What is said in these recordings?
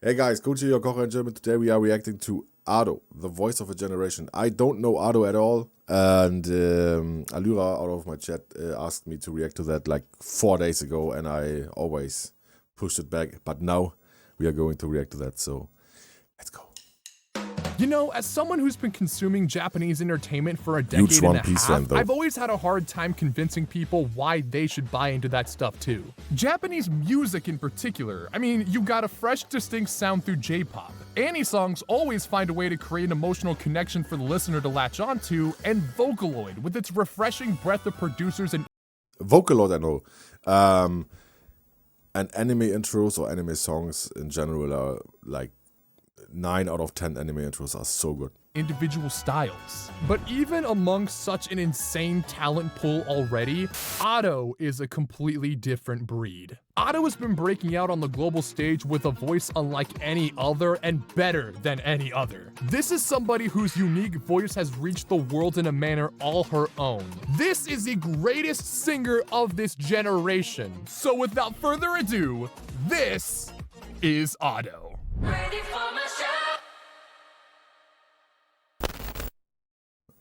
Hey guys, Kocher here, Kocher in German. Today we are reacting to Ado, the voice of a generation. I don't know Ado at all, and Alura out of my chat asked me to react to that like 4 days ago, and I always pushed it back. But now we are going to react to that, so let's go. You know, as someone who's been consuming Japanese entertainment for a decade and a half, I've always had a hard time convincing people why they should buy into that stuff too. Japanese music in particular, I mean, you got a fresh, distinct sound through J-pop. Annie songs always find a way to create an emotional connection for the listener to latch onto, and Vocaloid, with its refreshing breadth of producers and Vocaloid, I know. And anime intros or anime songs in general are like 9 out of 10 anime intros are so good. Individual styles. But even among such an insane talent pool already, Ado is a completely different breed. Ado has been breaking out on the global stage with a voice unlike any other and better than any other. This is somebody whose unique voice has reached the world in a manner all her own. This is the greatest singer of this generation. So without further ado, this is Ado. Ready for my show.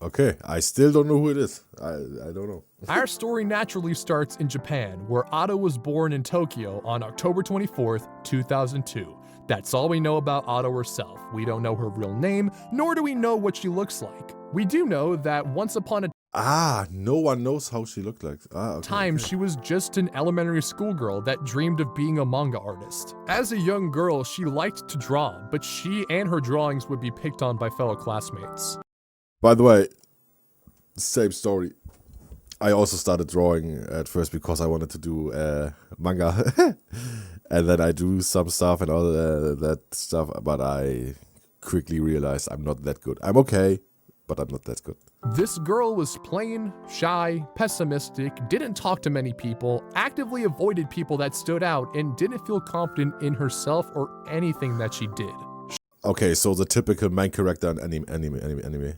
Okay, I still don't know who it is. I don't know. Our story naturally starts in Japan, where Ado was born in Tokyo on October 24th, 2002. That's all we know about Ado herself. We don't know her real name, nor do we know what she looks like. We do know that once upon a no one knows how she looked like. time, she was just an elementary school girl that dreamed of being a manga artist. As a young girl, she liked to draw, but she and her drawings would be picked on by fellow classmates. By the way, same story. I also started drawing at first because I wanted to do manga. And then I drew some stuff and all that stuff, but I quickly realized I'm not that good. I'm okay, but I'm not that good. This girl was plain, shy, pessimistic, didn't talk to many people, actively avoided people that stood out, and didn't feel confident in herself or anything that she did. Okay, so the typical main character in anime.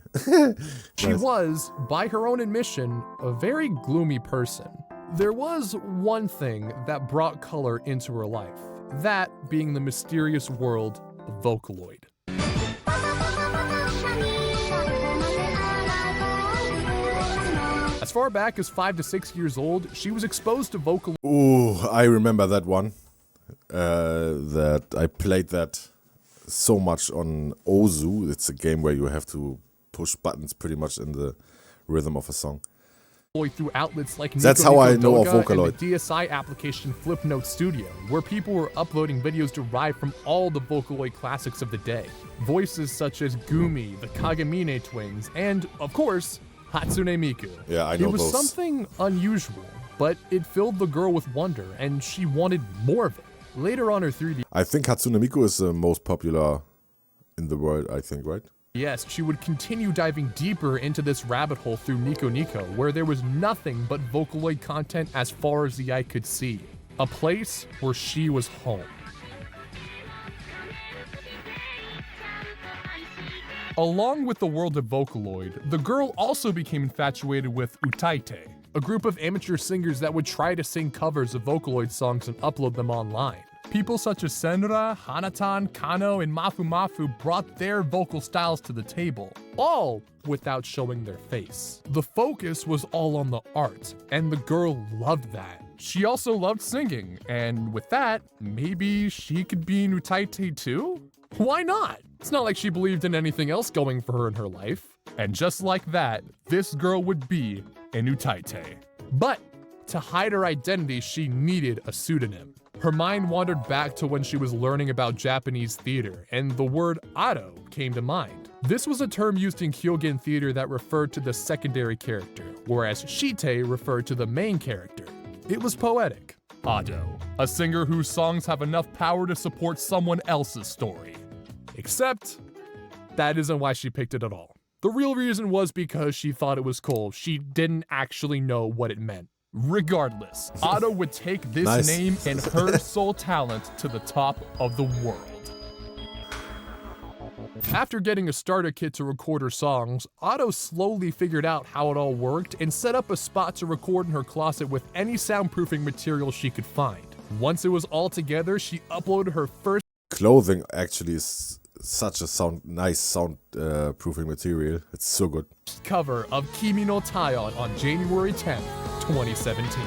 She was, by her own admission, a very gloomy person. There was one thing that brought color into her life, that being the mysterious world of Vocaloid. As far back as 5 to 6 years old, she was exposed to Vocaloid. Ooh, I remember that one. That I played that so much on Ozu. It's a game where you have to push buttons pretty much in the rhythm of a song. Through outlets like That's how I know of Vocaloid. And the DSI application Flipnote Studio, where people were uploading videos derived from all the Vocaloid classics of the day. Voices such as Gumi, the Kagamine twins, and, of course, Hatsune Miku. Yeah, I know It was those. something unusual, but it filled the girl with wonder, and she wanted more of it. Later on her 3D, I think Hatsune Miku is the most popular in the world, I think, right? yes, she would continue diving deeper into this rabbit hole through Nico Nico, where there was nothing but Vocaloid content as far as the eye could see. A place where she was home. Along with the world of Vocaloid, the girl also became infatuated with Utaite, a group of amateur singers that would try to sing covers of Vocaloid songs and upload them online. People such as Senra, Hanatan, Kano, and Mafu Mafu brought their vocal styles to the table, all without showing their face. The focus was all on the art, and the girl loved that. She also loved singing, and with that, maybe she could be an Utaite too? Why not? It's not like she believed in anything else going for her in her life. And just like that, this girl would be an Utaite. But to hide her identity, she needed a pseudonym. Her mind wandered back to when she was learning about Japanese theater, and the word Ado came to mind. This was a term used in Kyogen theater that referred to the secondary character, whereas Shite referred to the main character. It was poetic. Ado, a singer whose songs have enough power to support someone else's story. Except, that isn't why she picked it at all. The real reason was because she thought it was cool. She didn't actually know what it meant. Regardless, Ado would take this name and her sole talent to the top of the world. After getting a starter kit to record her songs, Ado slowly figured out how it all worked and set up a spot to record in her closet with any soundproofing material she could find. Once it was all together, she uploaded her first clothing actually is such a nice sound proofing material. It's so good. Cover of Kimi no Taion on January 10th, 2017.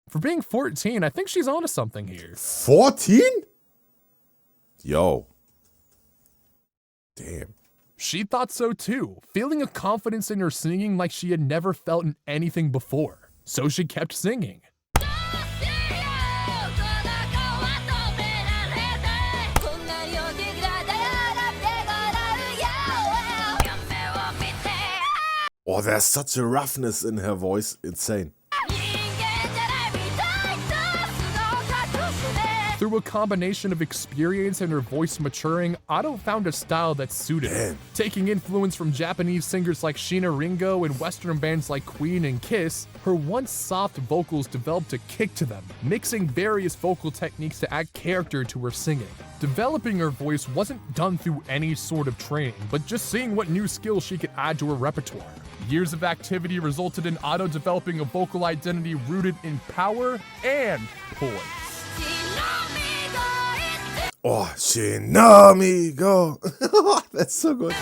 For being 14, I think she's onto something here. 14? Yo. Damn. She thought so too, feeling a confidence in her singing like she had never felt in anything before. So she kept singing. Oh, there's such a roughness in her voice. Insane. Through a combination of experience and her voice maturing, Ado found a style that suited her. Taking influence from Japanese singers like Sheena Ringo and Western bands like Queen and Kiss, her once soft vocals developed a kick to them, mixing various vocal techniques to add character to her singing. Developing her voice wasn't done through any sort of training, but just seeing what new skills she could add to her repertoire. Years of activity resulted in Ado developing a vocal identity rooted in power and poise. Oh, Shinami, go. That's so good.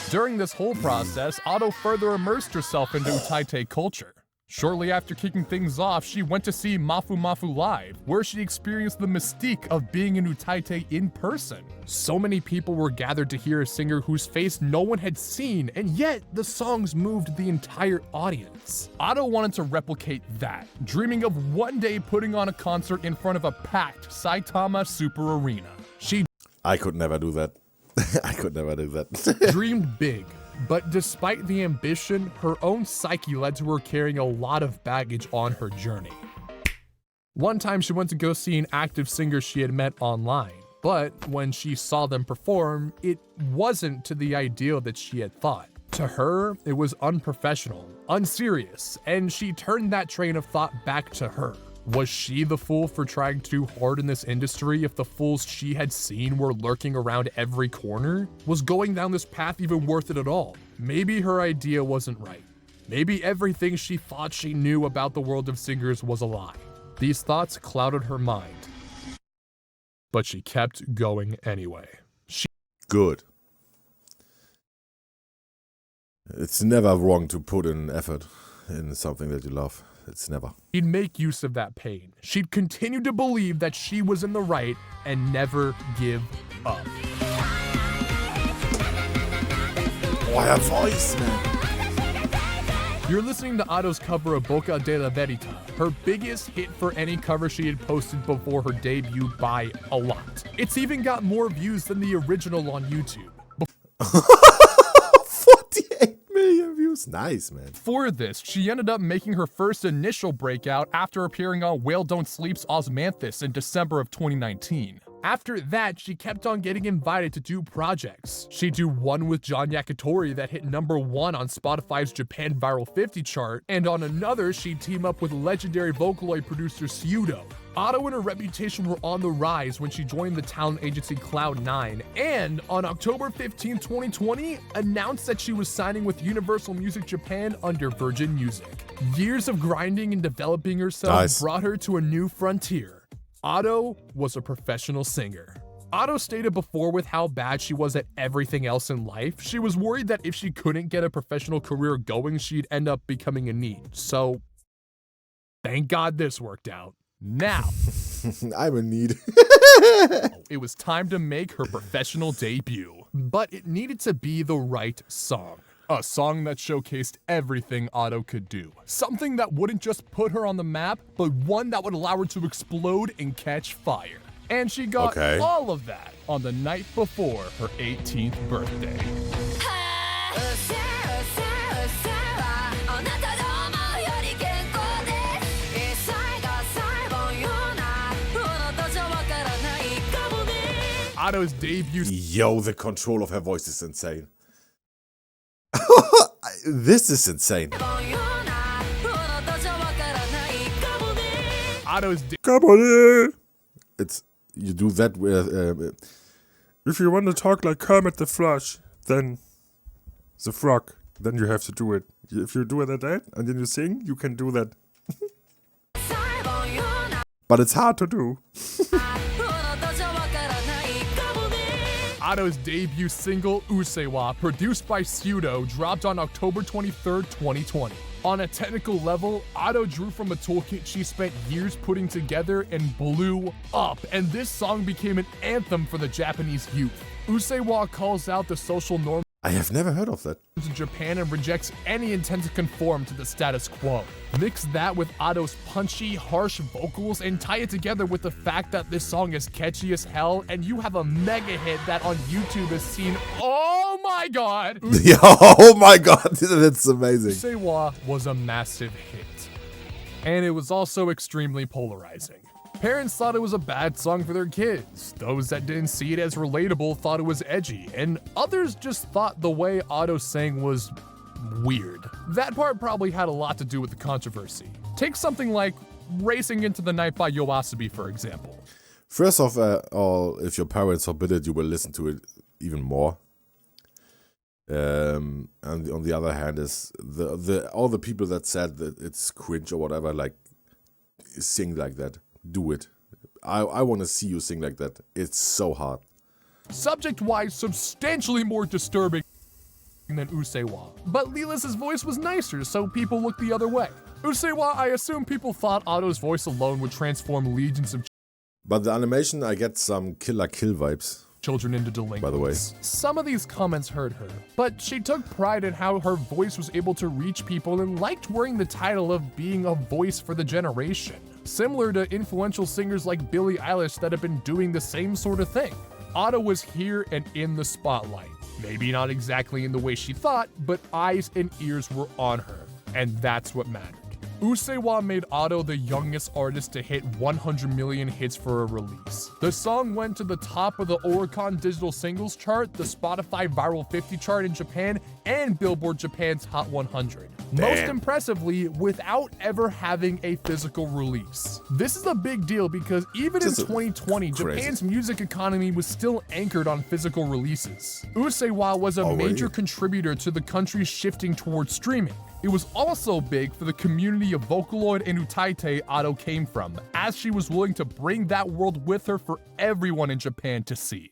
During this whole process, Ado further immersed herself into Utaite culture. Shortly after kicking things off, she went to see Mafu Mafu live, where she experienced the mystique of being in Utaite in person. So many people were gathered to hear a singer whose face no one had seen, and yet the songs moved the entire audience. Ado wanted to replicate that, dreaming of one day putting on a concert in front of a packed Saitama Super Arena. She I could never do that. I could never do that. dreamed big. But despite the ambition, her own psyche led to her carrying a lot of baggage on her journey. One time she went to go see an active singer she had met online, but when she saw them perform, it wasn't to the ideal that she had thought. To her, it was unprofessional, unserious, and she turned that train of thought back to her. Was she the fool for trying too hard in this industry if the fools she had seen were lurking around every corner? Was going down this path even worth it at all? Maybe her idea wasn't right. Maybe everything she thought she knew about the world of singers was a lie. These thoughts clouded her mind. But she kept going anyway. Good. It's never wrong to put in effort in something that you love. It's never. She'd make use of that pain. She'd continue to believe that she was in the right and never give up. Oh, her voice, man. You're listening to Ado's cover of Boca della Verità, her biggest hit for any cover she had posted before her debut by a lot. It's even got more views than the original on YouTube. 48 million views. Nice, man. For this, she ended up making her first initial breakout after appearing on Whale Don't Sleep's Osmanthus in December of 2019. After that, she kept on getting invited to do projects. She'd do one with John Yakitori that hit #1 on Spotify's Japan Viral 50 chart, and on another, she'd team up with legendary Vocaloid producer Pseudo. Ado and her reputation were on the rise when she joined the talent agency Cloud9, and on October 15, 2020, announced that she was signing with Universal Music Japan under Virgin Music. Years of grinding and developing herself brought her to a new frontier. Ado was a professional singer. Ado stated before with how bad she was at everything else in life, she was worried that if she couldn't get a professional career going, she'd end up becoming a need. So, thank God this worked out. Now, I'm in need. it was time to make her professional debut, but it needed to be the right song. A song that showcased everything Ado could do. Something that wouldn't just put her on the map, but one that would allow her to explode and catch fire. And she got all of that on the night before her 18th birthday. Ado's debut. Yo, the control of her voice is insane. This is insane. Ado's Come on. It's you do that with If you want to talk like Kermit the Frog, then the frog, then you have to do it. If you do it like that and then you sing, you can do that. But it's hard to do. Ato's debut single, Usseewa, produced by Pseudo, dropped on October 23rd, 2020. On a technical level, Ata drew from a toolkit she spent years putting together and blew up, and this song became an anthem for the Japanese youth. Usseewa calls out the social norms I have never heard of that. in Japan and rejects any intent to conform to the status quo. Mix that with Ato's punchy, harsh vocals and tie it together with the fact that this song is catchy as hell, and you have a mega hit that on YouTube is seen. Oh my god! Yeah, oh my god, that's amazing. Usseewa was a massive hit. And it was also extremely polarizing. Parents thought it was a bad song for their kids. Those that didn't see it as relatable thought it was edgy, and others just thought the way Ata sang was weird. That part probably had a lot to do with the controversy. Take something like Racing Into the Night by YOASOBI, for example. First of all, if your parents forbid it, you will listen to it even more. And on the other hand, is all the people that said that it's cringe or whatever, like, sing like that. Do it. I want to see you sing like that. It's so hard. Subject-wise, substantially more disturbing than Usseewa. But Lilis's voice was nicer, so people looked the other way. Usseewa, I assume people thought Ato's voice alone would transform legions of But the animation, I get some Killer Kill vibes. children into delinquents. By the way. Some of these comments hurt her, but she took pride in how her voice was able to reach people and liked wearing the title of being a voice for the generation. Similar to influential singers like Billie Eilish that have been doing the same sort of thing. Ata was here and in the spotlight. Maybe not exactly in the way she thought, but eyes and ears were on her, and that's what mattered. Usseewa made Ata the youngest artist to hit 100 million hits for a release. The song went to the top of the Oricon Digital Singles chart, the Spotify Viral 50 chart in Japan, and Billboard Japan's Hot 100. Most impressively, without ever having a physical release. This is a big deal because even in 2020, Japan's music economy was still anchored on physical releases. Usseewa was a major contributor to the country shifting towards streaming. It was also big for the community of Vocaloid and Utaite Ata came from, as she was willing to bring that world with her for everyone in Japan to see.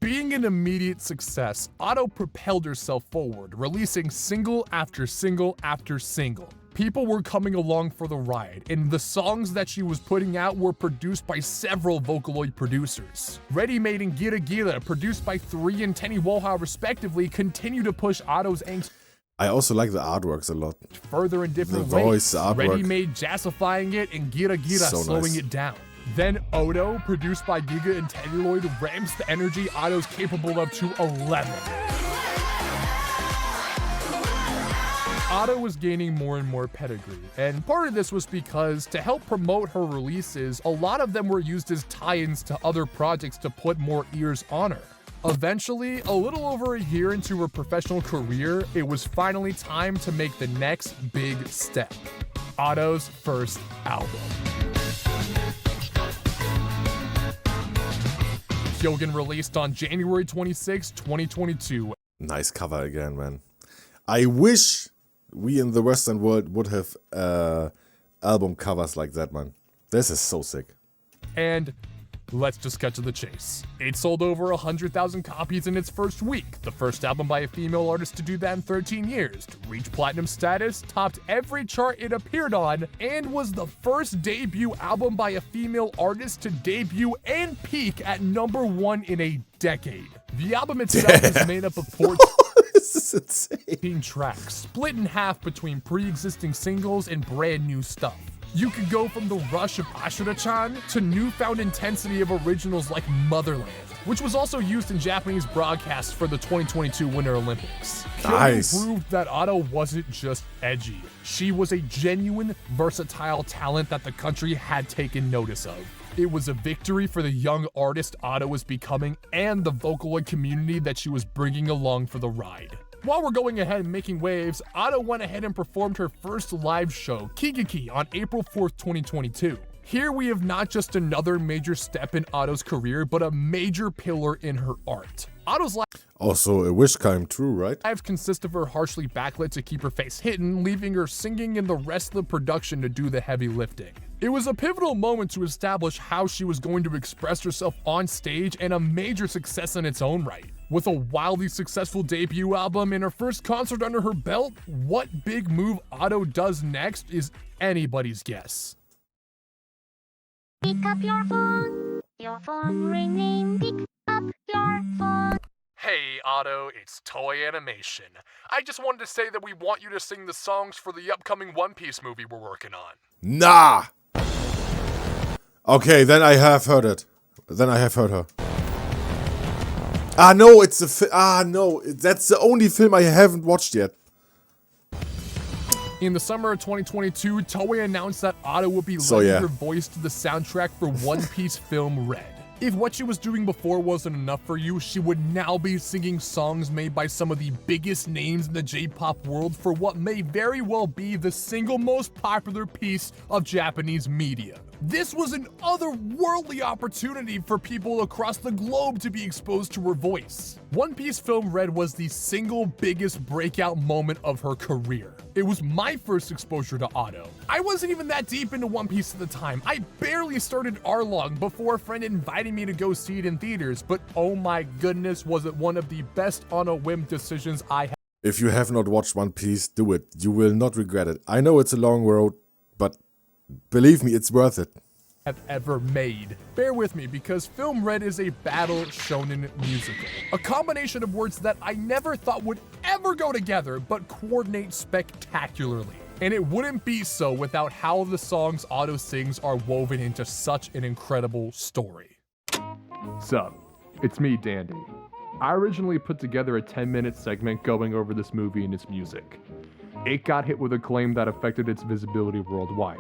Being an immediate success, Ata propelled herself forward, releasing single after single after single. People were coming along for the ride, and the songs that she was putting out were produced by several Vocaloid producers. Ready Made and Gira Gira, produced by 3 and Tenny Woha respectively, continue to push Ata's angst I also like the artworks a lot. further in different The ways. voice, the artwork. Ready Made jazzifying it and Gira Gira So slowing nice. it down. Then Odo, produced by Giga and Celluloid, ramps the energy Ato's capable of to 11. Ata was gaining more and more pedigree, and part of this was because to help promote her releases, a lot of them were used as tie-ins to other projects to put more ears on her. Eventually, a little over a year into her professional career, it was finally time to make the next big step. Ato's first album. Hyogen released on January 26, 2022. Nice cover again, man. I wish we in the Western world would have album covers like that, man. This is so sick. And let's just cut to the chase. It sold over 100,000 copies in its first week, the first album by a female artist to do that in 13 years, to reach platinum status, topped every chart it appeared on, and was the first debut album by a female artist to debut and peak at #1 in a decade. The album itself is made up of 14 This is insane. tracks, split in half between pre-existing singles and brand new stuff. You could go from the rush of Ashura-chan to newfound intensity of originals like Motherland, which was also used in Japanese broadcasts for the 2022 Winter Olympics. Nice. Hyogen proved that Ata wasn't just edgy. She was a genuine, versatile talent that the country had taken notice of. It was a victory for the young artist Ata was becoming and the Vocaloid community that she was bringing along for the ride. While we're going ahead and making waves, Ata went ahead and performed her first live show, Kigeki, on April 4th, 2022. Here we have not just another major step in Uta's career, but a major pillar in her art. Uta's Also, a wish came true, right? lives consist of her harshly backlit to keep her face hidden, leaving her singing and the rest of the production to do the heavy lifting. It was a pivotal moment to establish how she was going to express herself on stage, and a major success in its own right. With a wildly successful debut album and her first concert under her belt, what big move Uta does next is anybody's guess. Pick up your phone ringing, pick up your phone. Hey Uta, it's Toei Animation. I just wanted to say that we want you to sing the songs for the upcoming One Piece movie we're working on. Nah! Okay, then I have heard it. Then I have heard her. Ah, no, it's a no, that's the only film I haven't watched yet. In the summer of 2022, Toei announced that Uta would be So, lending yeah. her voice to the soundtrack for One Piece film Red. If what she was doing before wasn't enough for you, she would now be singing songs made by some of the biggest names in the J-pop world for what may very well be the single most popular piece of Japanese media. This was an otherworldly opportunity for people across the globe to be exposed to her voice. One Piece film Red was the single biggest breakout moment of her career. It was my first exposure to Uta. I wasn't even that deep into One Piece at the time. I barely started Arlong before a friend invited me to go see it in theaters, but oh my goodness, was it one of the best on a whim decisions I If you have not watched One Piece, do it. You will not regret it. I know it's a long road, but believe me, it's worth it. have ever made. Bear with me because Film Red is a battle shonen musical. A combination of words that I never thought would ever go together, but coordinate spectacularly. And it wouldn't be so without how the songs Uta sings are woven into such an incredible story. Sup, it's me, Dandy. I originally put together a 10-minute segment going over this movie and its music. It got hit with acclaim that affected its visibility worldwide.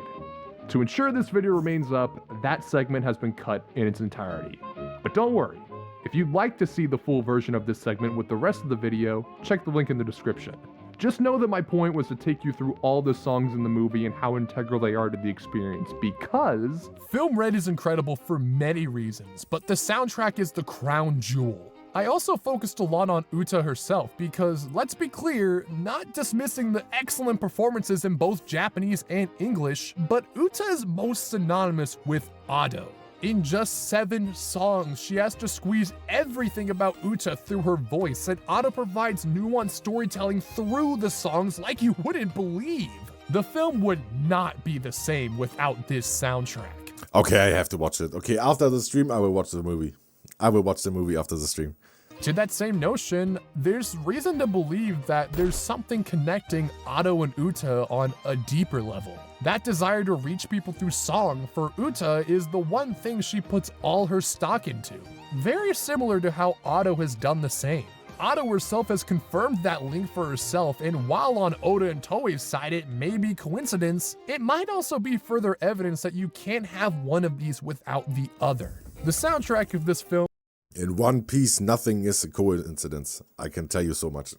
To ensure this video remains up, that segment has been cut in its entirety. But don't worry, if you'd like to see the full version of this segment with the rest of the video, check the link in the description. Just know that my point was to take you through all the songs in the movie and how integral they are to the experience, because Film Red is incredible for many reasons, but the soundtrack is the crown jewel. I also focused a lot on Uta herself because, let's be clear, not dismissing the excellent performances in both Japanese and English, but Uta is most synonymous with Uta. In just 7 songs, she has to squeeze everything about Uta through her voice, and Uta provides nuanced storytelling through the songs like you wouldn't believe. The film would not be the same without this soundtrack. Okay, I have to watch it. Okay, after the stream, I will watch the movie. I will watch the movie after the stream. To that same notion, there's reason to believe that there's something connecting Uta and Uta on a deeper level. That desire to reach people through song for Uta is the one thing she puts all her stock into. Very similar to how Uta has done the same. Uta herself has confirmed that link for herself, and while on Oda and Toei's side it may be coincidence, it might also be further evidence that you can't have one of these without the other. The soundtrack of this film In One Piece, nothing is a coincidence. I can tell you so much.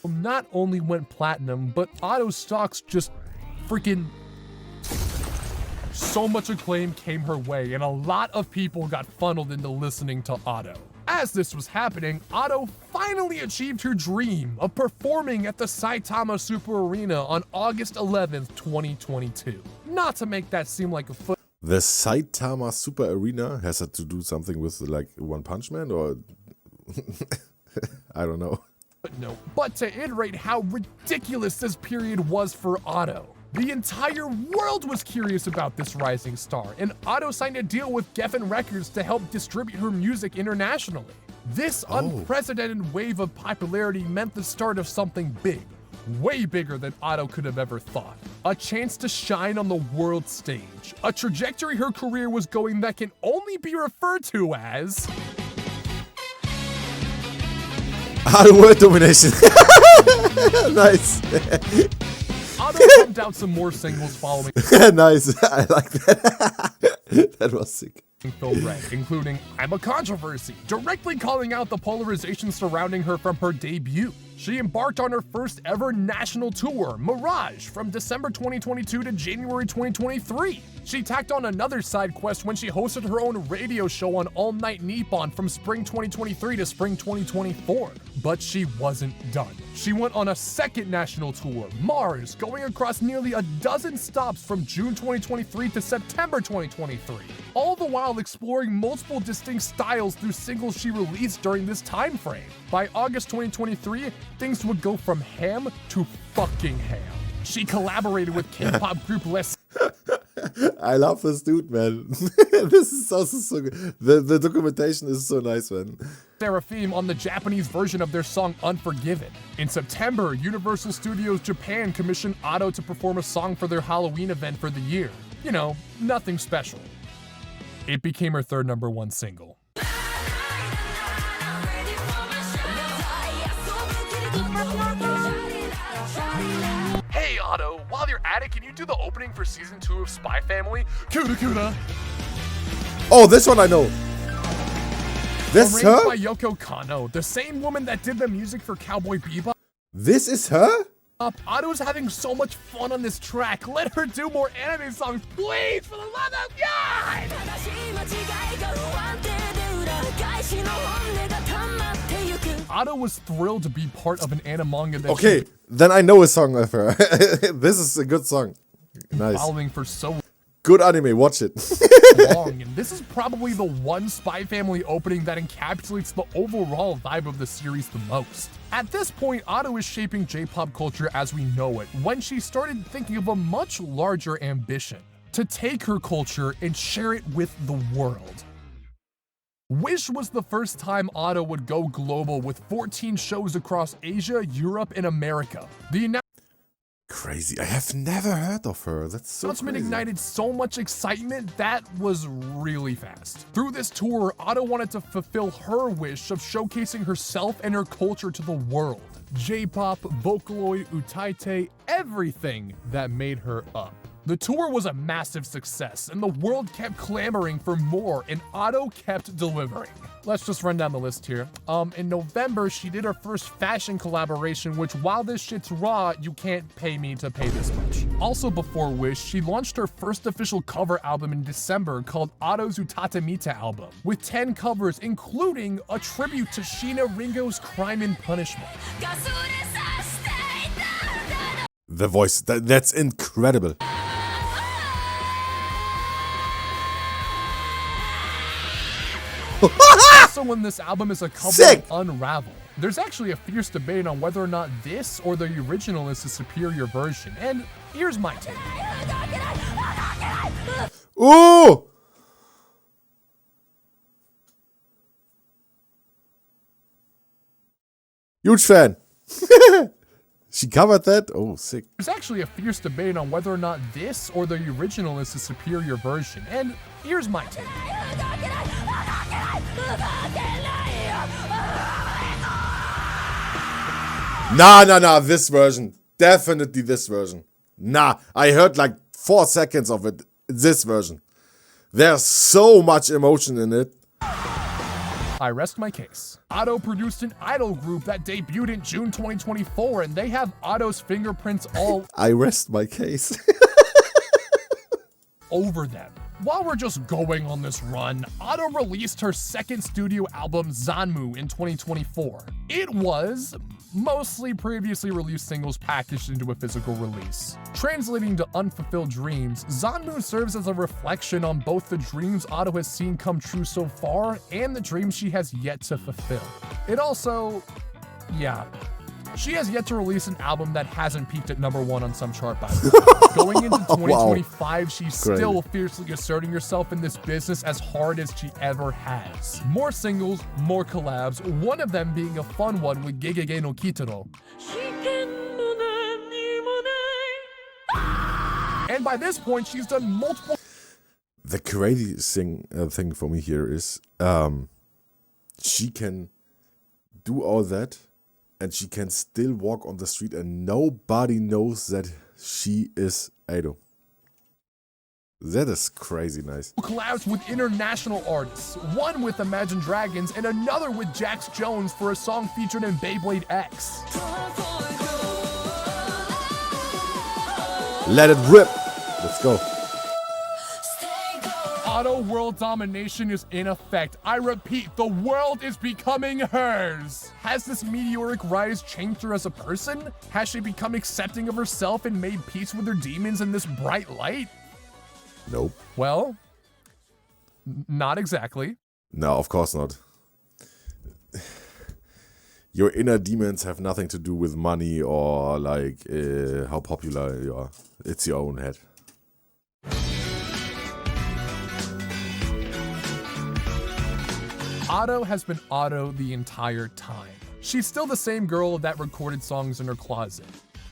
not only went platinum, but Uta's stocks just freaking... So much acclaim came her way, and a lot of people got funneled into listening to Uta. As this was happening, Uta finally achieved her dream of performing at the Saitama Super Arena on August 11th, 2022. Not to make that seem like a foot. The Saitama Super Arena has had to do something with like One Punch Man, or I don't know. No, but to iterate how ridiculous this period was for Uta. The entire world was curious about this rising star, and Uta signed a deal with Geffen Records to help distribute her music internationally. This unprecedented wave of popularity meant the start of something big, way bigger than Uta could have ever thought. A chance to shine on the world stage, a trajectory her career was going that can only be referred to as... World Domination. Nice. Uta pumped out some more singles following Nice. I like that. That was sick. Film Red, including I'm a Controversy, directly calling out the polarization surrounding her from her debut. She embarked on her first ever national tour, Mirage, from December 2022 to January 2023. She tacked on another side quest when she hosted her own radio show on All Night Nippon from spring 2023 to spring 2024. But she wasn't done. She went on a second national tour, Mars, going across nearly a dozen stops from June 2023 to September 2023, all the while exploring multiple distinct styles through singles she released during this time frame. By August 2023, things would go from ham to fucking ham. She collaborated with K-pop group Les. I love this dude, man. This is also so good. The documentation is so nice, man. Seraphim on the Japanese version of their song Unforgiven. In September, Universal Studios Japan commissioned Ado to perform a song for their Halloween event for the year. You know, nothing special. It became her third #1 single. Hey Ado, while you're at it, can you do the opening for season 2 of Spy Family? Kuda Kuda! Oh, this one I know. This Arranged her? by Yoko Kanno, the same woman that did the music for Cowboy Bebop. This is her? Ado's having so much fun on this track. Let her do more anime songs, please, for the love of God! Ado was thrilled to be part of an anime that Okay, then I know a song of her. This is a good song. Nice. following for so Good anime, watch it. long, and this is probably the one Spy Family opening that encapsulates the overall vibe of the series the most. At this point, Ado is shaping J-pop culture as we know it, when she started thinking of a much larger ambition: to take her culture and share it with the world. Wish was the first time Ado would go global with 14 shows across Asia, Europe, and America. The Crazy. I have never heard of her. That's so announcement crazy. ignited so much excitement that was really fast. Through this tour, Ado wanted to fulfill her wish of showcasing herself and her culture to the world. J-pop, Vocaloid, Utaite, everything that made her up. The tour was a massive success, and the world kept clamoring for more, and Ado kept delivering. Let's just run down the list here. In November, she did her first fashion collaboration, which, while this shit's raw, you can't pay me to pay this much. Also before Wish, she launched her first official cover album in December called Ado's Utaite Mythos album, with 10 covers, including a tribute to Sheena Ringo's Crime and Punishment. The voice, that's incredible. Also in this album is a cover Sick! of Unravel. There's actually a fierce debate on whether or not this or the original is the superior version, and here's my take. Ooh! Huge fan. She covered that? Oh, sick. There's actually a fierce debate on whether or not this or the original is the superior version, and here's my take. Nah, this version. Definitely this version. Nah, I heard like 4 seconds of it. This version. There's so much emotion in it. I rest my case. Ado produced an idol group that debuted in June 2024, and they have Ado's fingerprints all I rest my case. over them. While we're just going on this run, Ado released her second studio album, Zanmu, in 2024. It was mostly previously released singles packaged into a physical release. Translating to Unfulfilled Dreams, Zanmu serves as a reflection on both the dreams Ado has seen come true so far and the dreams she has yet to fulfill. It also, she has yet to release an album that hasn't peaked at #1 on some chart, by the way. Going into 2025, she's still fiercely asserting herself in this business as hard as she ever has. More singles, more collabs, one of them being a fun one with Gegege no Kitaro. And by this point, she's done multiple. The crazy thing for me here is she can do all that and she can still walk on the street and nobody knows that she is Ado. That is crazy nice. Collabs with international artists, one with Imagine Dragons and another with Jax Jones for a song featured in Beyblade X. Let it rip. Let's go. Auto world domination is in effect. I repeat, the world is becoming hers. Has this meteoric rise changed her as a person? Has she become accepting of herself and made peace with her demons in this bright light? Nope. Well, not exactly. No, of course not. Your inner demons have nothing to do with money or like how popular you are. It's your own head. Otto has been Otto the entire time. She's still the same girl that recorded songs in her closet.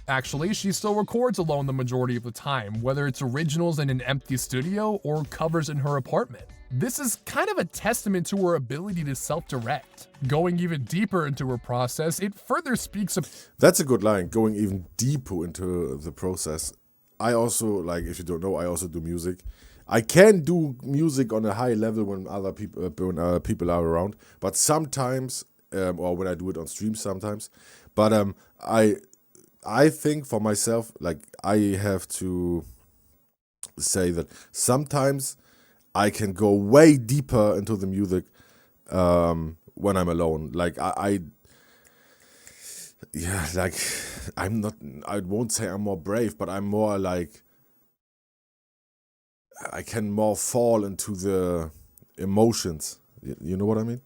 Actually, she still records alone the majority of the time, whether it's originals in an empty studio or covers in her apartment. This is kind of a testament to her ability to self-direct. Going even deeper into her process, it further speaks of— That's a good line, going even deeper into the process. I also, like, if you don't know, I also do music. I can do music on a high level when other people are around, but sometimes, or when I do it on stream sometimes, but I think for myself, like, I have to say that sometimes I can go way deeper into the music when I'm alone. Like, I won't say I'm more brave, but I'm more like, I can more fall into the emotions. You know what I mean?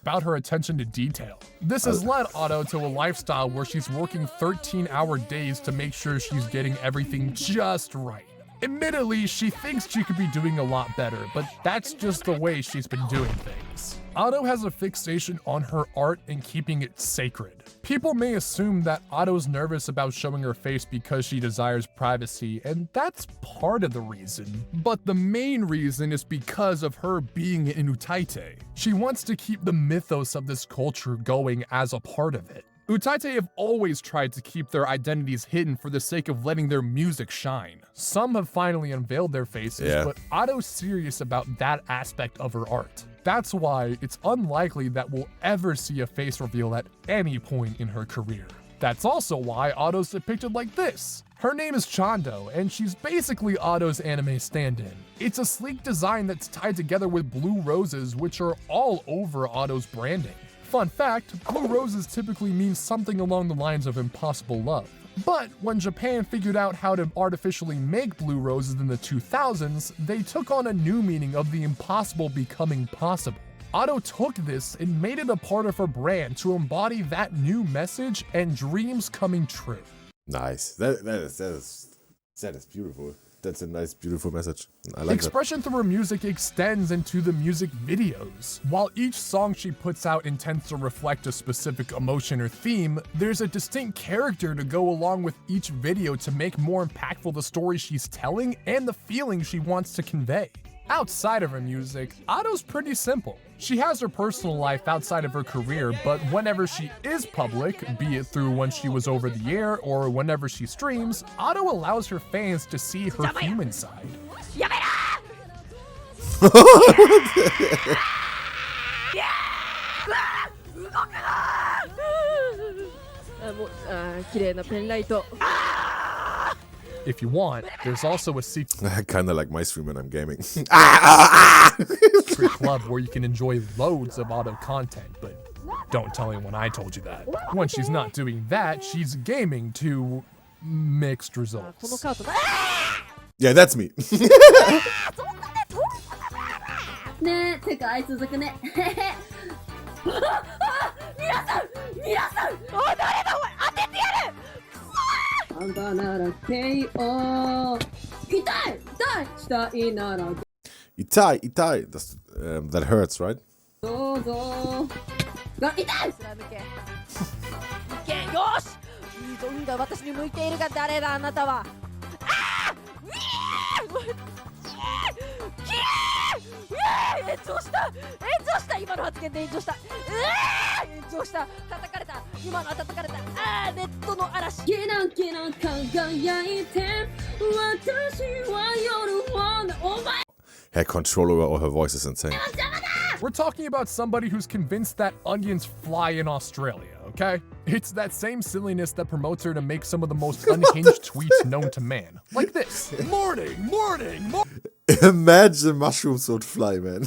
about her attention to detail. This has led Otto to a lifestyle where she's working 13-hour days to make sure she's getting everything just right. Admittedly, she thinks she could be doing a lot better, but that's just the way she's been doing things. Otto has a fixation on her art and keeping it sacred. People may assume that Otto's nervous about showing her face because she desires privacy, and that's part of the reason. But the main reason is because of her being in Utaite. She wants to keep the mythos of this culture going as a part of it. Utaite have always tried to keep their identities hidden for the sake of letting their music shine. Some have finally unveiled their faces, but Otto's serious about that aspect of her art. That's why it's unlikely that we'll ever see a face reveal at any point in her career. That's also why Otto's depicted like this. Her name is Chando, and she's basically Otto's anime stand-in. It's a sleek design that's tied together with blue roses, which are all over Otto's branding. Fun fact, blue roses typically mean something along the lines of impossible love. But when Japan figured out how to artificially make blue roses in the 2000s, they took on a new meaning of the impossible becoming possible. Otto took this and made it a part of her brand to embody that new message and dreams coming true. Nice. That is beautiful. That's a nice, beautiful message. I like Expression through her music extends into the music videos. While each song she puts out intends to reflect a specific emotion or theme, there's a distinct character to go along with each video to make more impactful the story she's telling and the feeling she wants to convey. Outside of her music, Otto's pretty simple. She has her personal life outside of her career, but whenever she is public, be it through when she was over the air or whenever she streams, Otto allows her fans to see her human side. 綺麗なペンライト。 If you want, there's also a secret Kinda like my stream when I'm gaming. club where you can enjoy loads of Otto content, but don't tell anyone I told you that. When she's not doing that, she's gaming to mixed results. このカード。 Yeah, that's me. ねえ、世界続くね。皆さん、お誰だお前、当ててやる。あんたなら KO。痛いしたいなら Itai. That hurts, right? どうぞ。が痛い。貫け。いけ、よし。いいぞ、運が私に向いているが誰だあなたは。ああ、炎上した今の発言で炎上した炎をした叩かれた今のは叩かれたネットの嵐キラキラ輝いて私は夜をお前 Her control over her voice is insane. We're talking about somebody who's convinced that onions fly in Australia, okay? It's that same silliness that promotes her to make some of the most unhinged tweets known to man. Like this. Morning, morning, morning. Imagine mushrooms would fly, man.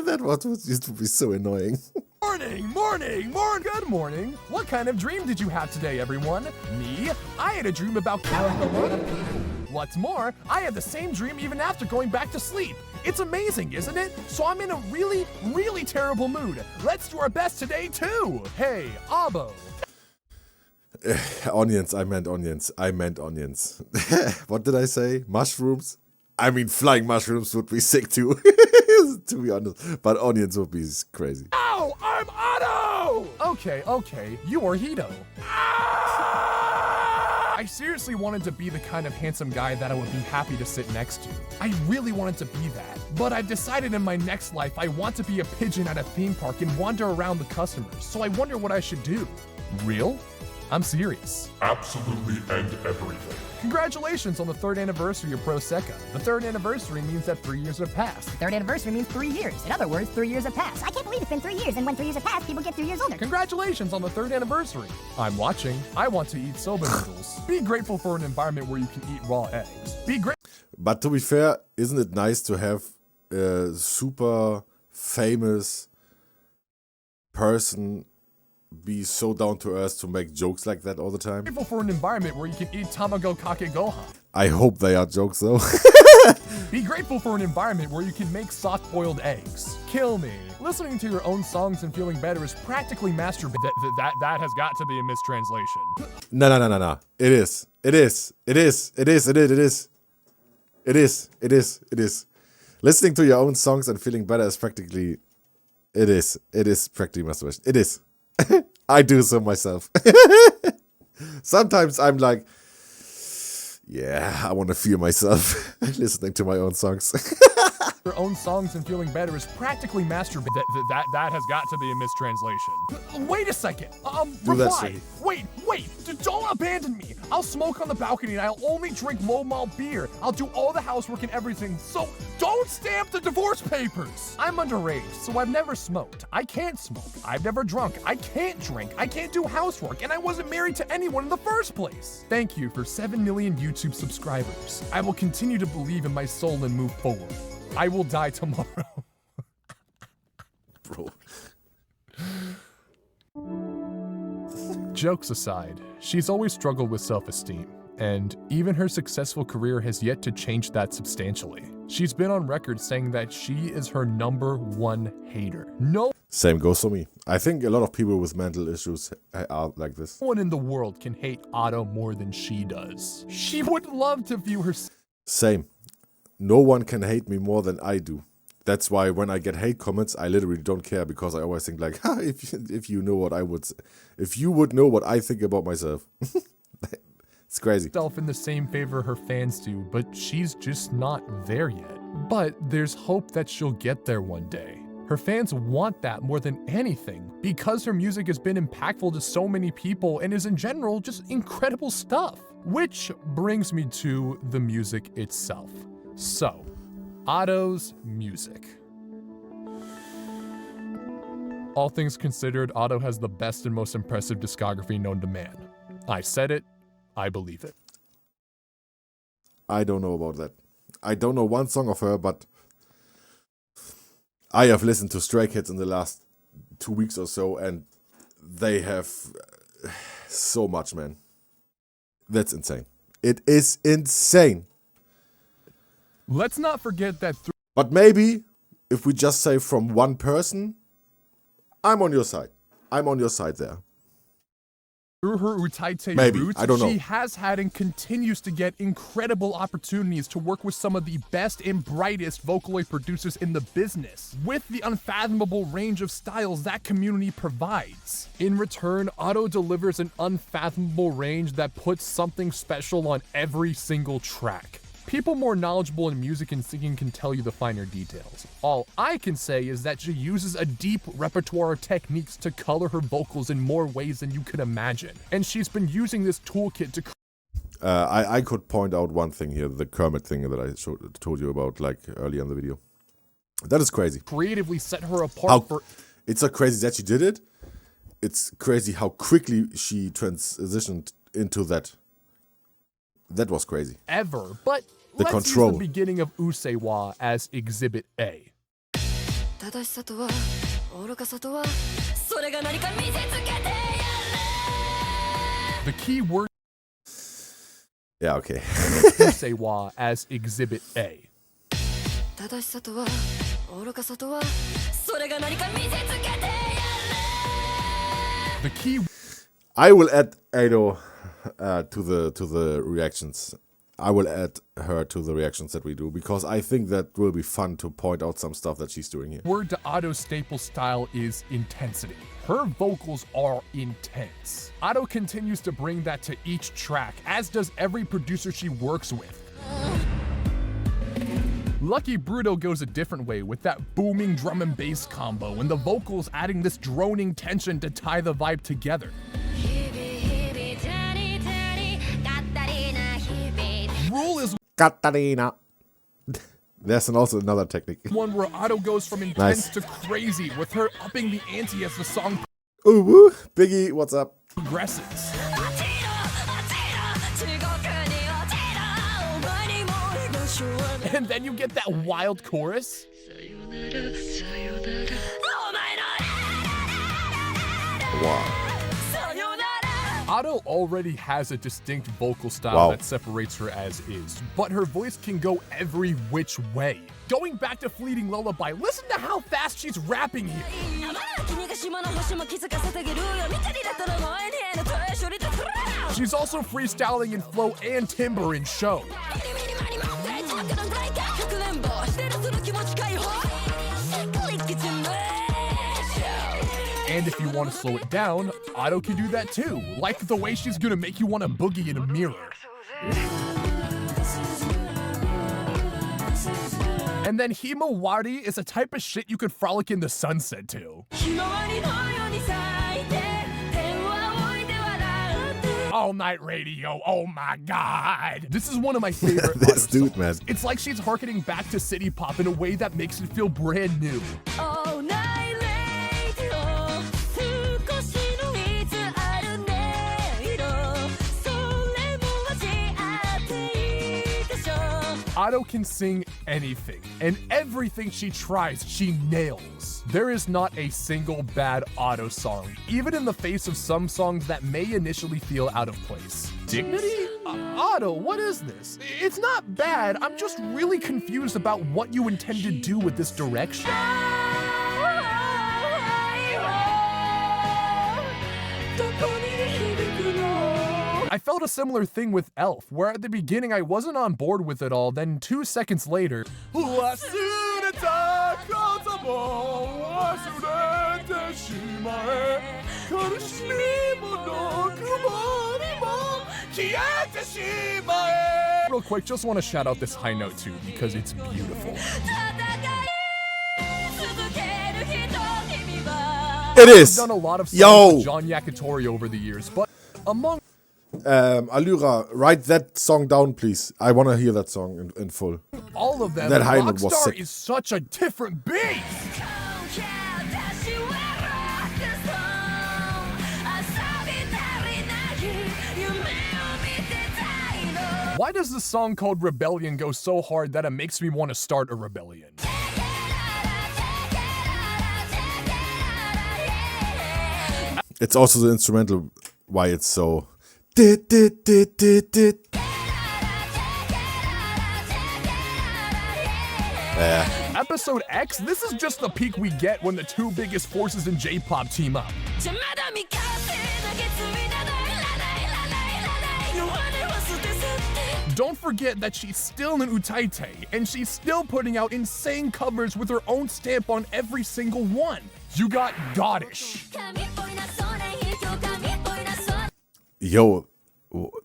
That used to be so annoying. Morning, morning, morning. Good morning. What kind of dream did you have today, everyone? Me? I had a dream about killing a lot of people. What's more, I had the same dream even after going back to sleep. It's amazing, isn't it? So I'm in a really, really terrible mood. Let's do our best today, too. Hey, Abo. Onions, I meant onions. I meant onions. What did I say? Mushrooms? I mean, flying mushrooms would be sick too, to be honest. But onions would be crazy. Ow! I'm Otto! Okay, you are Hito. I seriously wanted to be the kind of handsome guy that I would be happy to sit next to. I really wanted to be that. But I've decided in my next life I want to be a pigeon at a theme park and wander around the customers. So I wonder what I should do. Real? I'm serious. Absolutely and everything. Congratulations on the 3rd anniversary of Prosecco. The 3rd anniversary means that 3 years have passed. Third anniversary means 3 years. In other words, 3 years have passed. I can't believe it's been 3 years, and when 3 years have passed, people get 3 years older. Congratulations on the 3rd anniversary. I'm watching. I want to eat soba noodles. Be grateful for an environment where you can eat raw eggs. Be grateful. But to be fair, isn't it nice to have a super famous person be so down to earth to make jokes like that all the time? Grateful for an environment where you can eat tamago kake gohan. I hope they are jokes though. Be grateful for an environment where you can make soft-boiled eggs. Kill me. Listening to your own songs and feeling better is practically masturbation. That has got to be a mistranslation. No. It is. Listening to your own songs and feeling better is practically... It is practically masturbation. It is. I do so myself. Sometimes I'm like, yeah, I want to feel myself listening to my own songs. Your own songs and feeling better is practically masturbation. That has got to be a mistranslation. Wait a second. Do that, Reply. Shaggy. Wait. Don't abandon me. I'll smoke on the balcony and I'll only drink low malt beer. I'll do all the housework and everything. So don't stamp the divorce papers. I'm underage, so I've never smoked. I can't smoke. I've never drunk. I can't drink. I can't do housework. And I wasn't married to anyone in the first place. Thank you for 7 million YouTube subscribers. I will continue to believe in my soul and move forward. I will die tomorrow. Bro. Jokes aside, she's always struggled with self-esteem, and even her successful career has yet to change that substantially. She's been on record saying that she is her #1 hater. No Same goes for me. I think a lot of people with mental issues are like this. one in the world can hate Otto more than she does. She would love to view herself. Same. No one can hate me more than I do. That's why when I get hate comments, I literally don't care, because I always think like, if you know what I would, if you would know what I think about myself. It's crazy. In the same favor her fans do, but she's just not there yet. But there's hope that she'll get there one day. Her fans want that more than anything, because her music has been impactful to so many people and is in general just incredible stuff. Which brings me to the music itself. So, Otto's music. All things considered, Otto has the best and most impressive discography known to man. I said it, I believe it. I don't know about that. I don't know one song of her, but I have listened to Stray Kids in the last 2 weeks or so, and they have so much, man. That's insane. It is insane. Let's not forget that But maybe if we just say from one person, I'm on your side. I'm on your side there. through her Utaite Maybe, roots, I don't know. she has had and continues to get incredible opportunities to work with some of the best and brightest Vocaloid producers in the business, with the unfathomable range of styles that community provides. In return, Otto delivers an unfathomable range that puts something special on every single track. People more knowledgeable in music and singing can tell you the finer details. All I can say is that she uses a deep repertoire of techniques to color her vocals in more ways than you could imagine. And she's been using this toolkit to I could point out one thing here, the Kermit thing that I told you about like earlier in the video. That is crazy. creatively set her apart for It's so crazy that she did it. It's crazy how quickly she transitioned into that. That was crazy. ever. But The let's control. use the beginning of Usseewa as Exhibit A. 正しさとは愚かさとはそれが何か見せつけてやれ The key word Yeah, okay. Usseewa as Exhibit A. 正しさとは愚かさとはそれが何か見せつけてやれ The key I will add Ado to the reactions. I will add her to the reactions that we do because I think that will be fun to point out some stuff that she's doing here. word to Ato's staple style is intensity. Her vocals are intense. Ado continues to bring that to each track, as does every producer she works with. Lucky Bruto goes a different way with that booming drum and bass combo and the vocals adding this droning tension to tie the vibe together. Rule is Katarina. There's also another technique. one where Ado goes from intense to crazy, with her upping the ante as the song Ooh, woo. Biggie, what's up? progresses. And then you get that wild chorus. Wow. Ado already has a distinct vocal style Wow. that separates her as is, but her voice can go every which way. Going back to Fleeting Lullaby, listen to how fast she's rapping here. She's also freestyling in flow and timbre in show. And if you want to slow it down, Ado can do that too, like the way she's gonna make you want to boogie in a mirror. And then Himawari is a type of shit you could frolic in the sunset to. All night radio, oh my god. This is one of my favorite This Ado dude, songs. man. It's like she's harkening back to city pop in a way that makes it feel brand new. All night radio 少しのいつある音色それも味あっていいでしょ Ado can sing anything, and everything she tries, she nails. There is not a single bad Ado song, even in the face of some songs that may initially feel out of place. Dignity? Ado, what is this? It's not bad, I'm just really confused about what you intend to do with this direction. I felt a similar thing with Elf, where at the beginning I wasn't on board with it all, then 2 seconds later, real quick, just want to shout out this high note too, because it's beautiful. It is. I've done a lot of songs Yo. with John Yakitori over the years, but among Allura, write that song down, please. I want to hear that song in full. all of them, That high note was Rockstar sick. is such a different beast. Why does the song called Rebellion go so hard that it makes me want to start a rebellion? It's also the instrumental why it's so. Yeah. Episode X, this is just the peak we get when the two biggest forces in J-pop team up. Don't forget that she's still in Utaite, and she's still putting out insane covers with her own stamp on every single one. You got Goddish. Yo.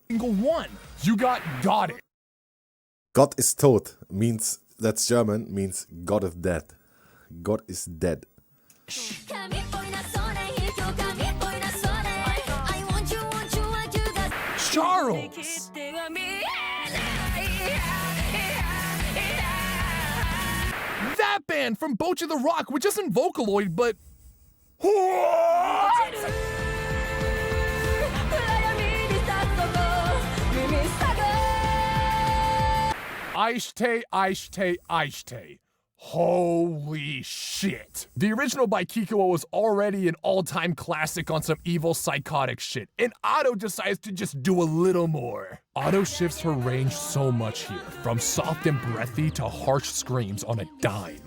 Single one. You got Goddish. Gott ist tot means, that's German, means God is dead. God is dead. Charles! That band from Bocha the Rock, which isn't Vocaloid, but... Aishite. Holy shit. The original by Kikuo was already an all-time classic on some evil psychotic shit, and Otto decides to just do a little more. Otto shifts her range so much here, from soft and breathy to harsh screams on a dime.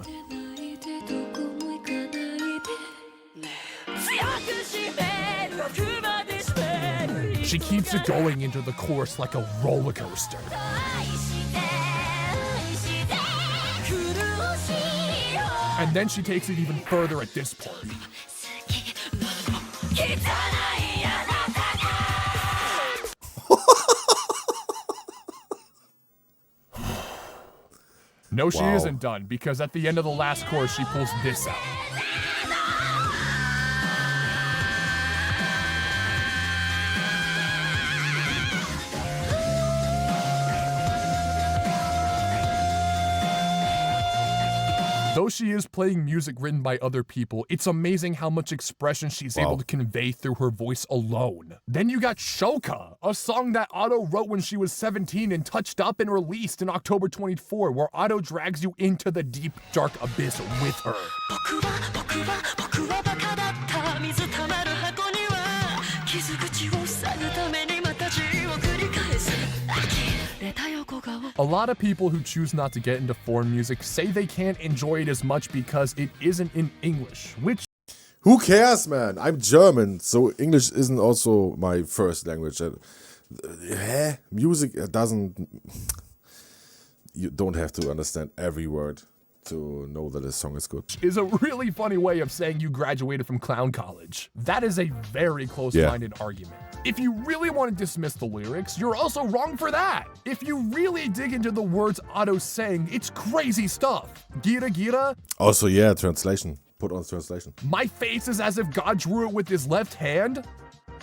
She keeps it going into the chorus like a roller coaster. And then she takes it even further at this part. No, she isn't done, because at the end of the last chorus, she pulls this out. Though she is playing music written by other people, it's amazing how much expression she's able to convey through her voice alone. Then you got Shoka, a song that Otto wrote when she was 17 and touched up and released in October 24, where Otto drags you into the deep, dark abyss with her. A lot of people who choose not to get into foreign music say they can't enjoy it as much because it isn't in English, which... Who cares, man? I'm German, so English isn't also my first language. Music doesn't... You don't have to understand every word to know that a song is good. Is a really funny way of saying you graduated from clown college. That is a very close-minded argument. If you really want to dismiss the lyrics, you're also wrong for that. If you really dig into the words Otto's saying, it's crazy stuff. Gira gira. Also, yeah, translation. Put on translation. My face is as if God drew it with his left hand.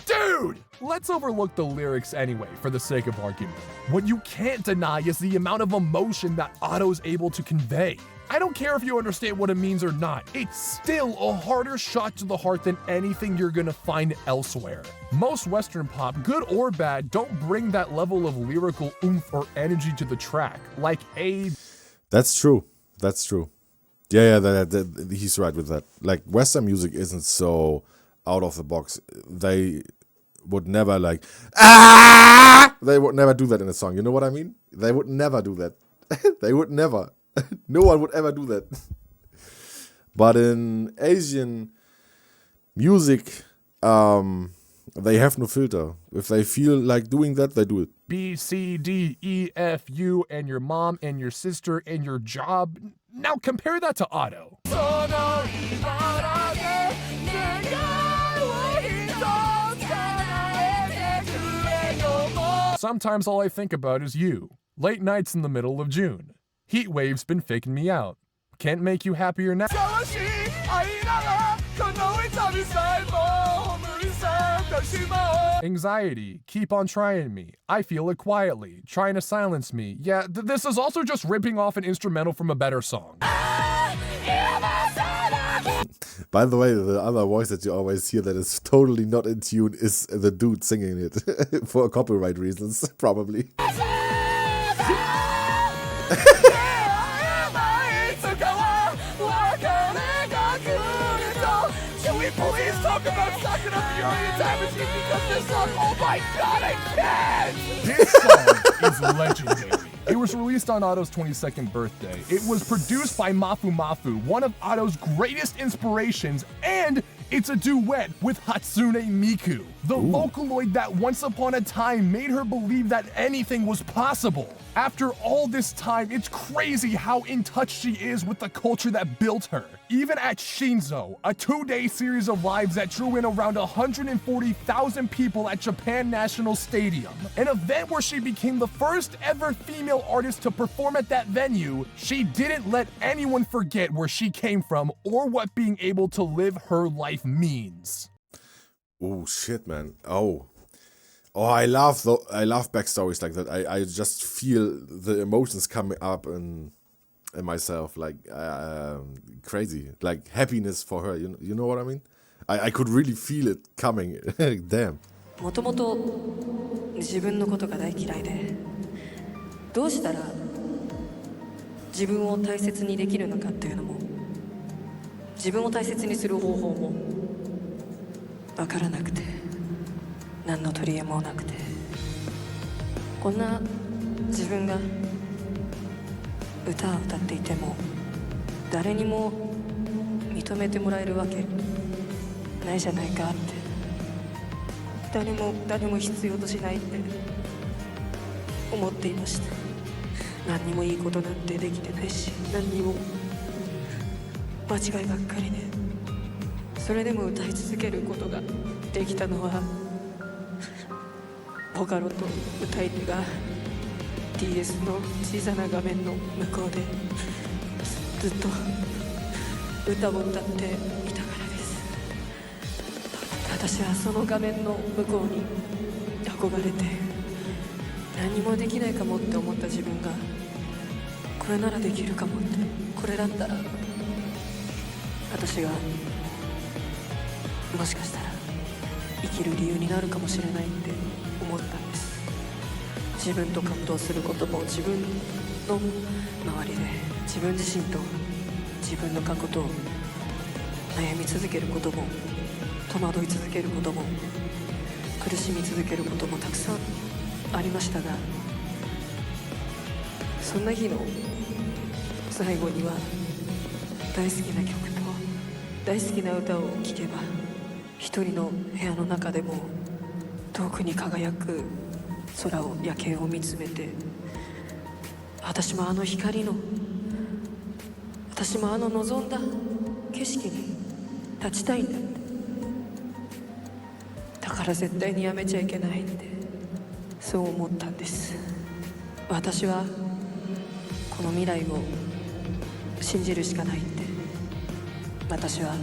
Dude! Let's overlook the lyrics anyway, for the sake of argument. What you can't deny is the amount of emotion that Otto's able to convey. I don't care if you understand what it means or not, it's still a harder shot to the heart than anything you're gonna find elsewhere. Most Western pop, good or bad, don't bring that level of lyrical oomph or energy to the track, like a... That's true. That's true. Yeah, he's right with that. Like, Western music isn't so out of the box. They would never like, ah! They would never do that in a song. You know what I mean? They would never do that. They would never. No one would ever do that. But in Asian music, they have no filter. If they feel like doing that, they do it. B, C, D, E, F, U, and your mom, and your sister, and your job. Now compare that to Otto. Sometimes all I think about is you. Late nights in the middle of June. Heat waves been faking me out. Can't make you happier now. Anxiety, keep on trying me. I feel it quietly, trying to silence me. Yeah, this is also just ripping off an instrumental from a better song. By the way, the other voice that you always hear that is totally not in tune is the dude singing it. For copyright reasons, probably. Can we please talk about Sucking Up Fury and Time Machine because this song, oh my god, I can't! This song is legendary. It was released on Otto's 22nd birthday. It was produced by Mafu Mafu, one of Otto's greatest inspirations, and it's a duet with Hatsune Miku, the Vocaloid that once upon a time made her believe that anything was possible. After all this time, it's crazy how in touch she is with the culture that built her. Even at Shinzo, a 2-day series of lives that drew in around 140,000 people at Japan National Stadium, an event where she became the first ever female artist to perform at that venue, she didn't let anyone forget where she came from or what being able to live her life means. Oh shit, man. Oh, I love backstories like that. I just feel the emotions coming up in myself, like crazy, like happiness for her. You know what I mean? I could really feel it coming. Damn. もともと自分のことが大嫌いで、どうしたら自分を大切にできるのかっていうのも、自分を大切にする方法も分からなくて、何の取り柄もなくて、こんな自分が歌を歌っていても誰にも認めてもらえるわけないじゃないかって、誰も必要としないって思っていました。何にもいいことなんてできてないし、何にも間違いばっかりで、それでも歌い続けることができたのはボカロと歌い手が DS の小さな画面の向こうでずっと歌を歌っていたからです。私はその画面の向こうに憧れて、何もできないかもって思った自分が、これならできるかもって、これだったら私がもしかしたら生きる理由になるかもしれないって思ったんです。自分と葛藤することも、自分の周りで自分自身と自分の過去と悩み続けることも、戸惑い続けることも、苦しみ続けることもたくさんありましたが、そんな日の最後には大好きな曲と大好きな歌を聴けば、一人の部屋の中でも遠くに輝く空を、夜景を見つめて、私もあの光の、私もあの望んだ景色に立ちたいんだって、だから絶対にやめちゃいけないって、そう思ったんです。私はこの未来を信じるしかないって、私は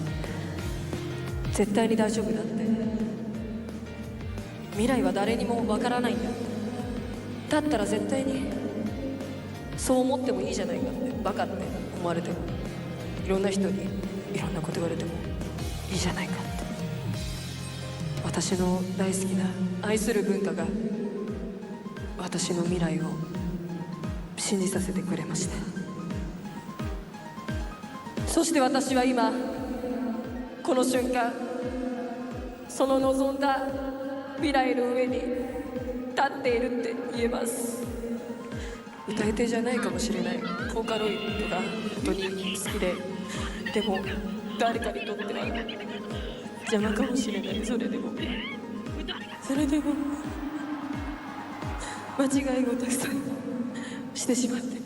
絶対に大丈夫だって、未来は誰にもわからないんだって、だったら絶対にそう思ってもいいじゃないかって、バカって思われても、いろんな人にいろんなこと言われてもいいじゃないかって、私の大好きな愛する文化が私の未来を信じさせてくれました。そして私は今この瞬間、その望んだ未来の上に立っているって言えます。歌い手じゃないかもしれない、ボーカロイドが本当に好きで、でも誰かにとっては邪魔かもしれない。それでも間違いをたくさんしてしまって、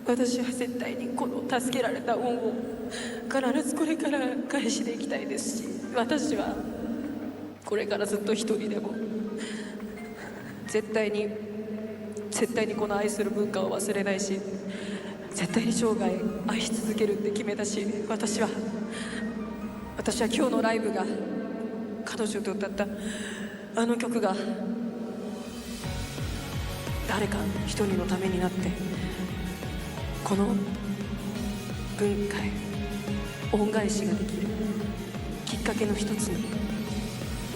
私は絶対にこの助けられた恩を必ずこれから返していきたいですし、私はこれからずっと一人でも絶対にこの愛する文化を忘れないし、絶対に生涯愛し続けるって決めたし、私は今日のライブが、彼女と歌ったあの曲が誰か一人のためになって、この文化へ恩返しができるきっかけの一つに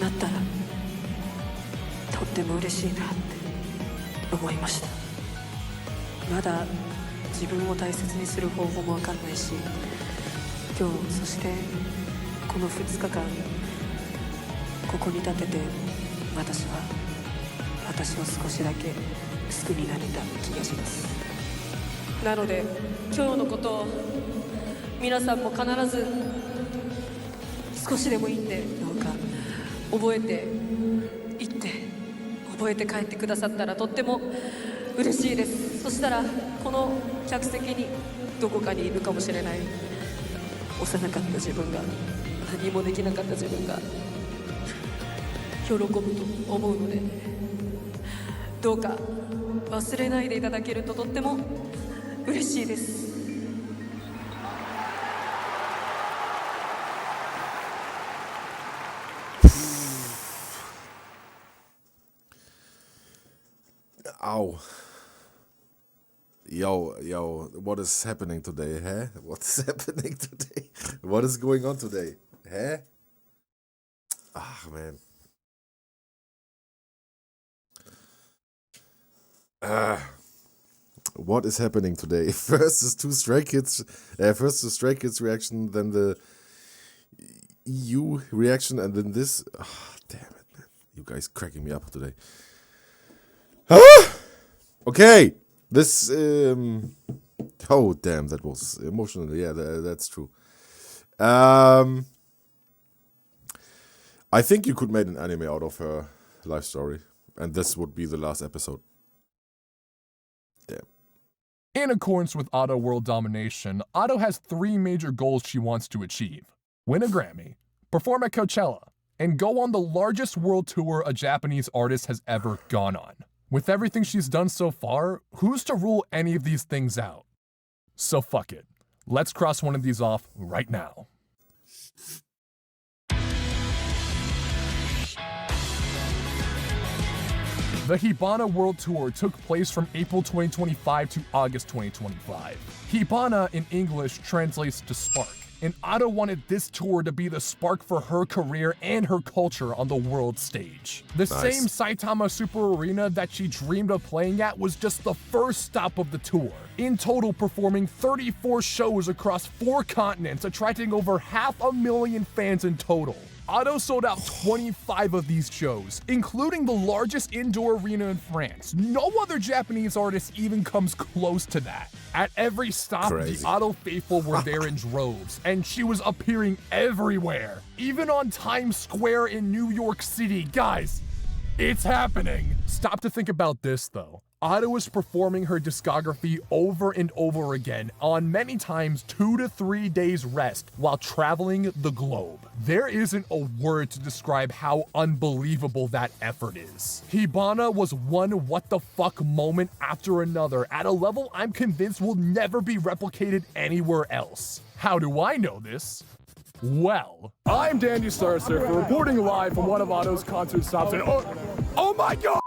なったらとっても嬉しいなって思いました。まだ自分を大切にする方法も分かんないし、今日そしてこの2日間ここに立てて、私は少しだけ好きになれた気がします。なので今日のことを皆さんも必ず少しでもいいんで、どうか覚えていって覚えて帰ってくださったらとっても嬉しいです。そしたらこの客席にどこかにいるかもしれない幼かった自分が何もできなかった自分が喜ぶと思うので、どうか忘れないでいただけるととっても嬉しいです。Ow. Yo, what is happening today, huh? What is happening today? What is going on today? Huh? Ah, man. What is happening today? First is the Stray Kids reaction, then the EU reaction, and then this. Oh, damn it, man. You guys cracking me up today. Okay, this, oh damn, that was emotional, yeah, that's true. I think you could make an anime out of her life story, and this would be the last episode. Damn. In accordance with Auto World Domination, Auto has 3 major goals she wants to achieve: win a Grammy, perform at Coachella, and go on the largest world tour a Japanese artist has ever gone on. With everything she's done so far, who's to rule any of these things out? So fuck it. Let's cross one of these off right now. The Hibana World Tour took place from April 2025 to August 2025. Hibana in English translates to spark, and Ado wanted this tour to be the spark for her career and her culture on the world stage. The same Saitama Super Arena that she dreamed of playing at was just the first stop of the tour, in total performing 34 shows across 4 continents, attracting over 500,000 fans in total. Ado sold out 25 of these shows, including the largest indoor arena in France. No other Japanese artist even comes close to that. At every stop, the Ado faithful were there in droves, and she was appearing everywhere, even on Times Square in New York City. Guys, it's happening. Stop to think about this though. Ado is performing her discography over and over again on many times 2 to 3 days rest while traveling the globe. There isn't a word to describe how unbelievable that effort is. Hibana was one what the fuck moment after another at a level I'm convinced will never be replicated anywhere else. How do I know this? Well, I'm Dandy Starsurfer reporting live from one of Ado's concert stops and oh my god!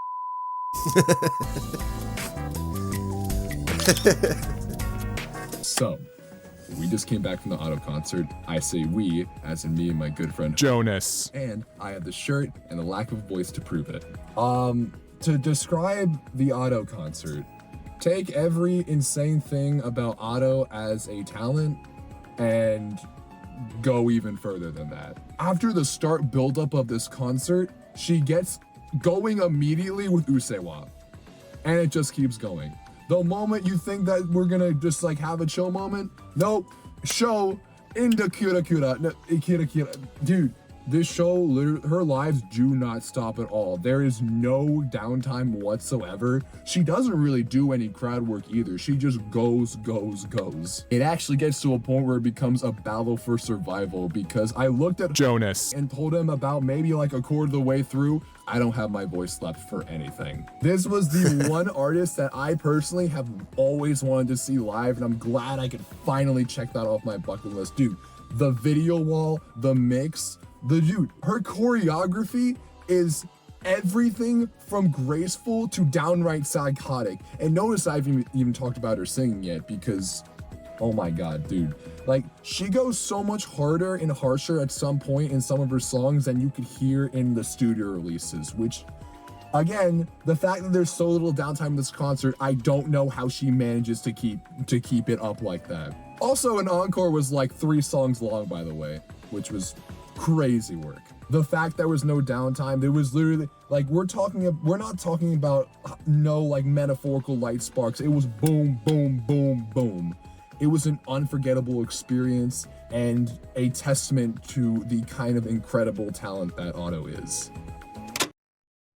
So, we just came back from the Auto concert. I say we, as in me and my good friend Jonas. And I have the shirt and the lack of voice to prove it. To describe the Auto concert, take every insane thing about Auto as a talent and go even further than that. After the start buildup of this concert, she gets going immediately with Usseewa, and it just keeps going. The moment you think that we're gonna just like have a chill moment, nope, show into Kira Kira, no, Kira Kira. Dude, this show, her lives do not stop at all. There is no downtime whatsoever. She doesn't really do any crowd work either. She just goes. It actually gets to a point where it becomes a battle for survival, because I looked at Jonas and told him about maybe like a quarter of the way through, I don't have my voice left for anything. This was the one artist that I personally have always wanted to see live, and I'm glad I could finally check that off my bucket list. Dude, the video wall, the mix, her choreography is everything from graceful to downright psychotic. And notice I haven't even talked about her singing yet, because oh my god, dude. Like, she goes so much harder and harsher at some point in some of her songs than you could hear in the studio releases, which, again, the fact that there's so little downtime in this concert, I don't know how she manages to keep it up like that. Also, an encore was like 3 songs long, by the way, which was crazy work. The fact there was no downtime, there was literally, like, we're not talking about no, like, metaphorical light sparks. It was boom, boom, boom, boom. It was an unforgettable experience and a testament to the kind of incredible talent that Auto is.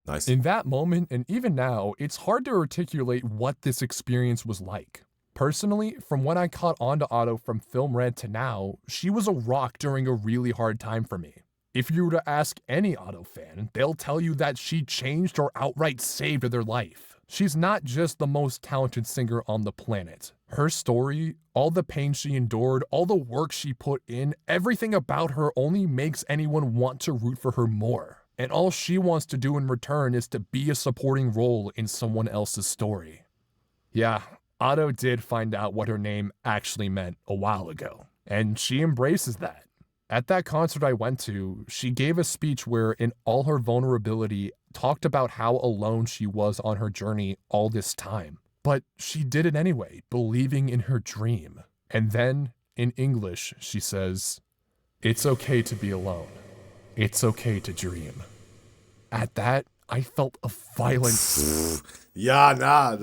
Nice. In that moment, and even now, it's hard to articulate what this experience was like. Personally, from when I caught on to Ado from Film Red to now, she was a rock during a really hard time for me. If you were to ask any Ado fan, they'll tell you that she changed or outright saved their life. She's not just the most talented singer on the planet. Her story, all the pain she endured, all the work she put in, everything about her only makes anyone want to root for her more. And all she wants to do in return is to be a supporting role in someone else's story. Yeah, Ado did find out what her name actually meant a while ago, and she embraces that. At that concert I went to, she gave a speech where, in all her vulnerability, talked about how alone she was on her journey all this time. But she did it anyway, believing in her dream. And then, in English, she says, "It's okay to be alone. It's okay to dream." At that, I felt a violent... Yeah, nah.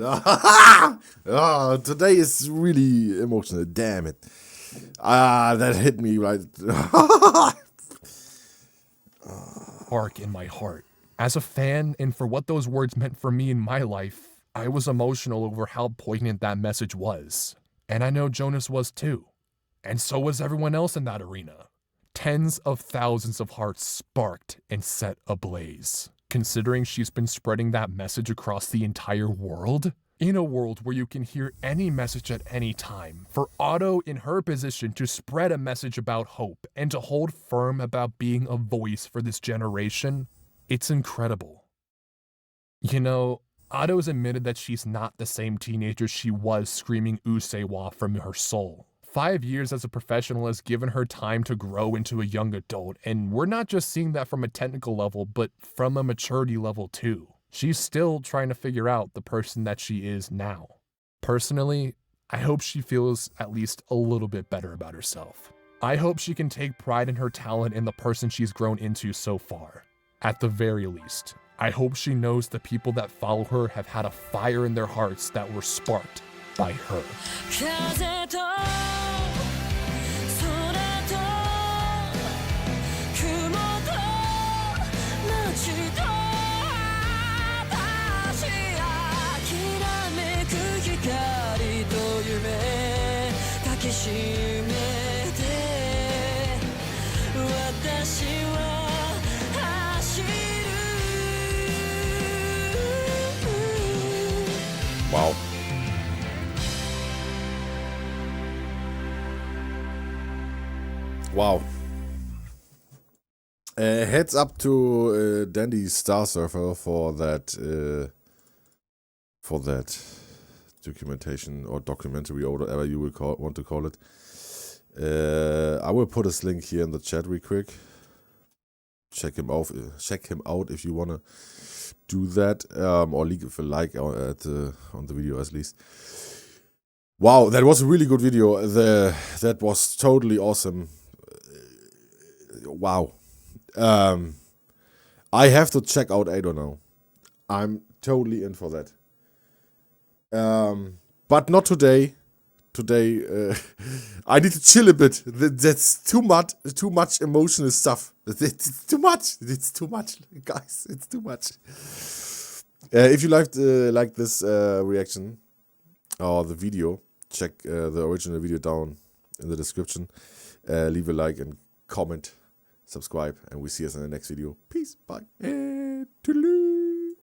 Oh, today is really emotional. Damn it. That hit me right. Spark in my heart. As a fan, and for what those words meant for me in my life, I was emotional over how poignant that message was. And I know Jonas was too. And so was everyone else in that arena. Tens of thousands of hearts sparked and set ablaze. Considering she's been spreading that message across the entire world? In a world where you can hear any message at any time, for Ado in her position to spread a message about hope and to hold firm about being a voice for this generation, it's incredible. You know, Ado's admitted that she's not the same teenager she was screaming Usseewa from her soul. 5 years as a professional has given her time to grow into a young adult, and we're not just seeing that from a technical level, but from a maturity level too. She's still trying to figure out the person that she is now. Personally, I hope she feels at least a little bit better about herself. I hope she can take pride in her talent and the person she's grown into so far. At the very least, I hope she knows the people that follow her have had a fire in their hearts that were sparked by her. 風と空と雲と街と私諦めく光と夢抱きしめて私は走る Wow. Wow. Heads up to Dandy Star Surfer for that documentation or documentary or whatever you will want to call it. I will put his link here in the chat real quick. Check him out if you wanna do that, or leave a like on the video at least. Wow, that was a really good video. That was totally awesome. Wow. I have to check out Ado now. I'm totally in for that. But not today. Today, I need to chill a bit. That's too much emotional stuff. It's too much. It's too much, guys. It's too much. If you liked this reaction or the video, check the original video down in the description. Leave a like and comment, subscribe, and we see us in the next video. Peace, bye, and toodaloo.